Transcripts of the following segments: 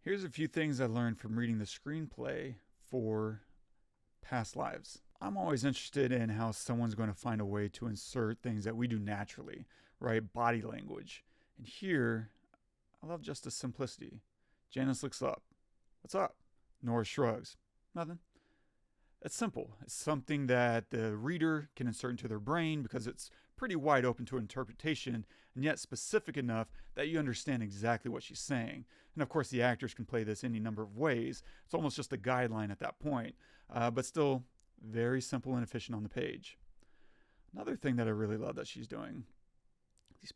Here's a few things I learned from reading the screenplay for Past Lives. I'm always interested in how someone's going to find a way to insert things that we do naturally, right? Body language. And here, I love just the simplicity. Janice looks up. What's up? Nora shrugs. Nothing. It's simple. It's something that the reader can insert into their brain because it's pretty wide open to interpretation and yet specific enough that you understand exactly what she's saying. And of course, the actors can play this any number of ways. It's almost just a guideline at that point, but still very simple and efficient on the page. Another thing that I really love that she's doing, these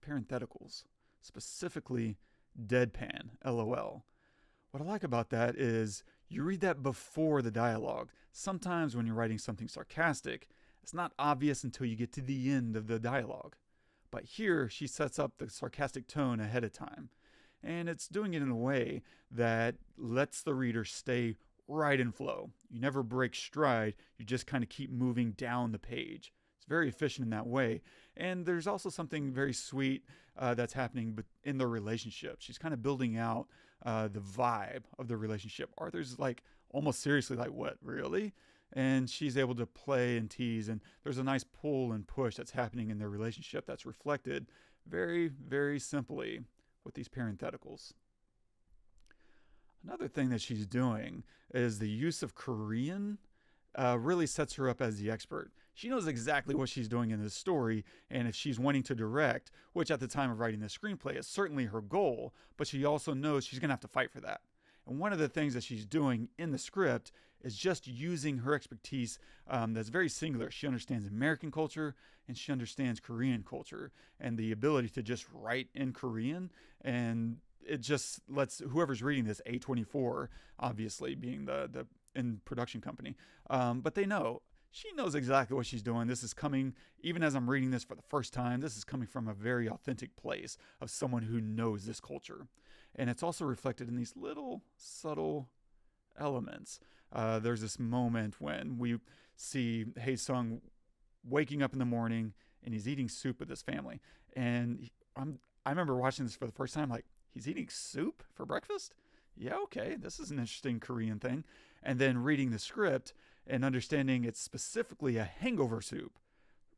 parentheticals, specifically deadpan, LOL. What I like about that is you read that before the dialogue. Sometimes when you're writing something sarcastic, it's not obvious until you get to the end of the dialogue. But here, she sets up the sarcastic tone ahead of time. And it's doing it in a way that lets the reader stay right in flow. You never break stride, you just kind of keep moving down the page. It's very efficient in that way. And there's also something very sweet that's happening in the relationship. She's kind of building out the vibe of the relationship. Arthur's like almost seriously like, what, really? And she's able to play and tease. And there's a nice pull and push that's happening in their relationship that's reflected very, very simply with these parentheticals. Another thing that she's doing is the use of Korean really sets her up as the expert. She knows exactly what she's doing in this story, and if she's wanting to direct, which at the time of writing the screenplay is certainly her goal, but she also knows she's going to have to fight for that. And one of the things that she's doing in the script is just using her expertise that's very singular. She understands American culture and she understands Korean culture, and the ability to just write in Korean, and it just lets whoever's reading this, A24, obviously being the in production company, but they know. She knows exactly what she's doing. This is coming, even as I'm reading this for the first time, this is coming from a very authentic place of someone who knows this culture. And it's also reflected in these little subtle elements. There's this moment when we see Hae Sung waking up in the morning and he's eating soup with his family. And I remember watching this for the first time, like, he's eating soup for breakfast? Yeah, okay, this is an interesting Korean thing. And then reading the script and understanding it's specifically a hangover soup.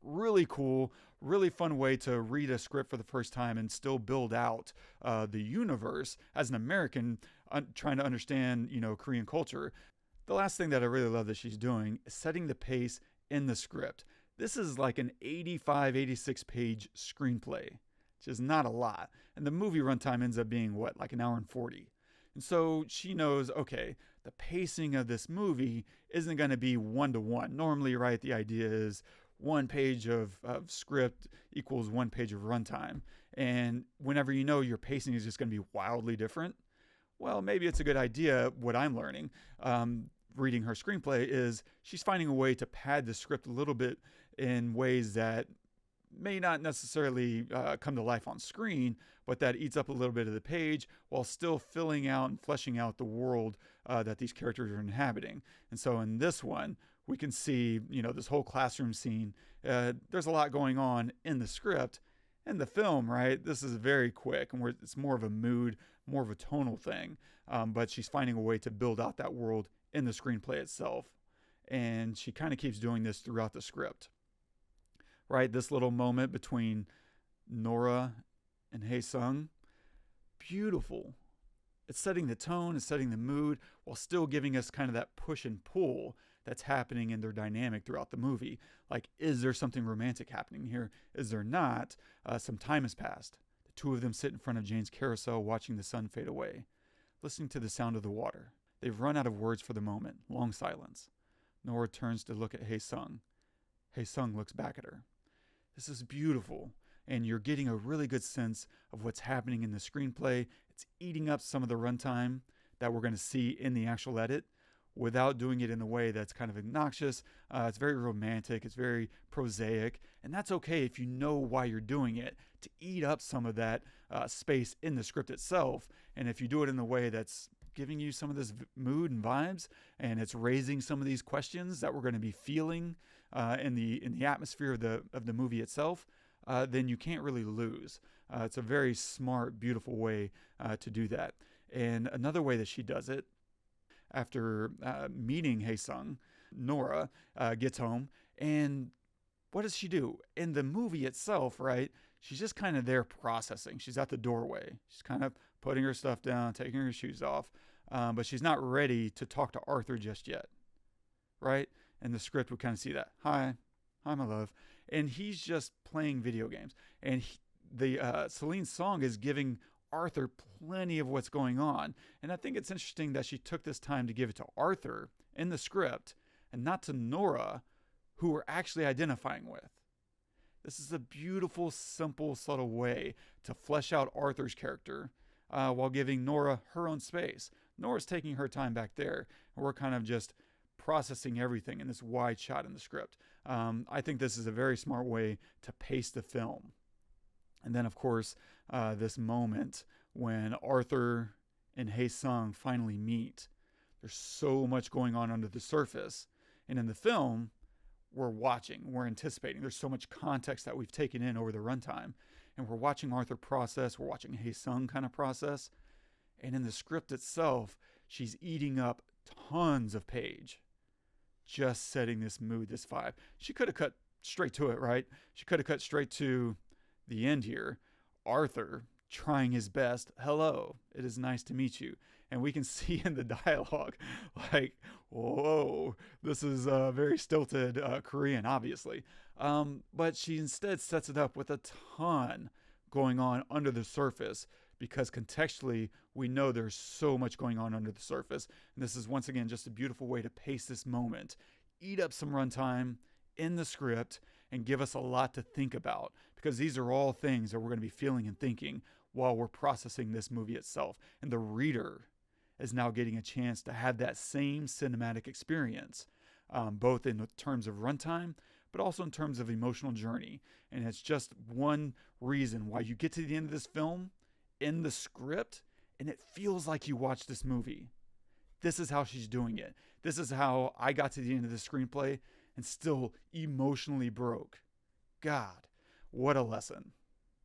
Really cool, really fun way to read a script for the first time and still build out the universe as an American trying to understand, Korean culture. The last thing that I really love that she's doing is setting the pace in the script. This is like an 85, 86 page screenplay, which is not a lot. And the movie runtime ends up being like an hour and 40. And so she knows, okay, the pacing of this movie isn't going to be 1-to-1. Normally, right, the idea is 1 page of script equals 1 page of runtime. And whenever you know your pacing is just going to be wildly different, well, maybe it's a good idea. What I'm learning, reading her screenplay, is she's finding a way to pad the script a little bit in ways that may not necessarily come to life on screen, but that eats up a little bit of the page while still filling out and fleshing out the world that these characters are inhabiting. And so in this one, we can see, this whole classroom scene. There's a lot going on in the script. And the film, right, this is very quick, and it's more of a mood, more of a tonal thing. But she's finding a way to build out that world in the screenplay itself. And she kind of keeps doing this throughout the script. Right, this little moment between Nora and Hae Sung, beautiful. It's setting the tone, it's setting the mood, while still giving us kind of that push and pull that's happening in their dynamic throughout the movie. Like, is there something romantic happening here? Is there not? Some time has passed. The two of them sit in front of Jane's carousel watching the sun fade away, listening to the sound of the water. They've run out of words for the moment. Long silence. Nora turns to look at Hae Sung. Hae Sung looks back at her. This is beautiful, and you're getting a really good sense of what's happening in the screenplay. It's eating up some of the runtime that we're going to see in the actual edit without doing it in a way that's kind of obnoxious. It's very romantic. It's very prosaic, and that's okay if you know why you're doing it, to eat up some of that space in the script itself. And if you do it in a way that's giving you some of this mood and vibes, and it's raising some of these questions that we're going to be feeling in the atmosphere of the movie itself, then you can't really lose. It's a very smart, beautiful way to do that. And another way that she does it, after meeting Hae Sung, Nora gets home, and what does she do? In the movie itself, right? She's just kind of there processing. She's at the doorway. She's kind of putting her stuff down, taking her shoes off, but she's not ready to talk to Arthur just yet, right? And the script would kind of see that. Hi, my love. And he's just playing video games. And the Celine Song is giving Arthur plenty of what's going on. And I think it's interesting that she took this time to give it to Arthur in the script and not to Nora, who we're actually identifying with. This is a beautiful, simple, subtle way to flesh out Arthur's character while giving Nora her own space. Nora's taking her time back there, and we're kind of just processing everything in this wide shot in the script. I think this is a very smart way to pace the film. And then, of course, this moment when Arthur and Hae Sung finally meet. There's so much going on under the surface. And in the film, we're watching, we're anticipating. There's so much context that we've taken in over the runtime. And we're watching Arthur process. We're watching Hae Sung kind of process. And in the script itself, she's eating up tons of page, just setting this mood, this vibe. She could have cut straight to it, right? She could have cut straight to the end here. Arthur trying his best. Hello, it is nice to meet you. And we can see in the dialogue, like, whoa, this is very stilted Korean, obviously. But she instead sets it up with a ton going on under the surface, because contextually, we know there's so much going on under the surface. And this is, once again, just a beautiful way to pace this moment, eat up some runtime in the script, and give us a lot to think about, because these are all things that we're going to be feeling and thinking while we're processing this movie itself. And the reader is now getting a chance to have that same cinematic experience, both in terms of runtime, but also in terms of emotional journey. And it's just one reason why you get to the end of this film in the script, and it feels like you watched this movie. This is how she's doing it. This is how I got to the end of the screenplay and still emotionally broke. God, what a lesson.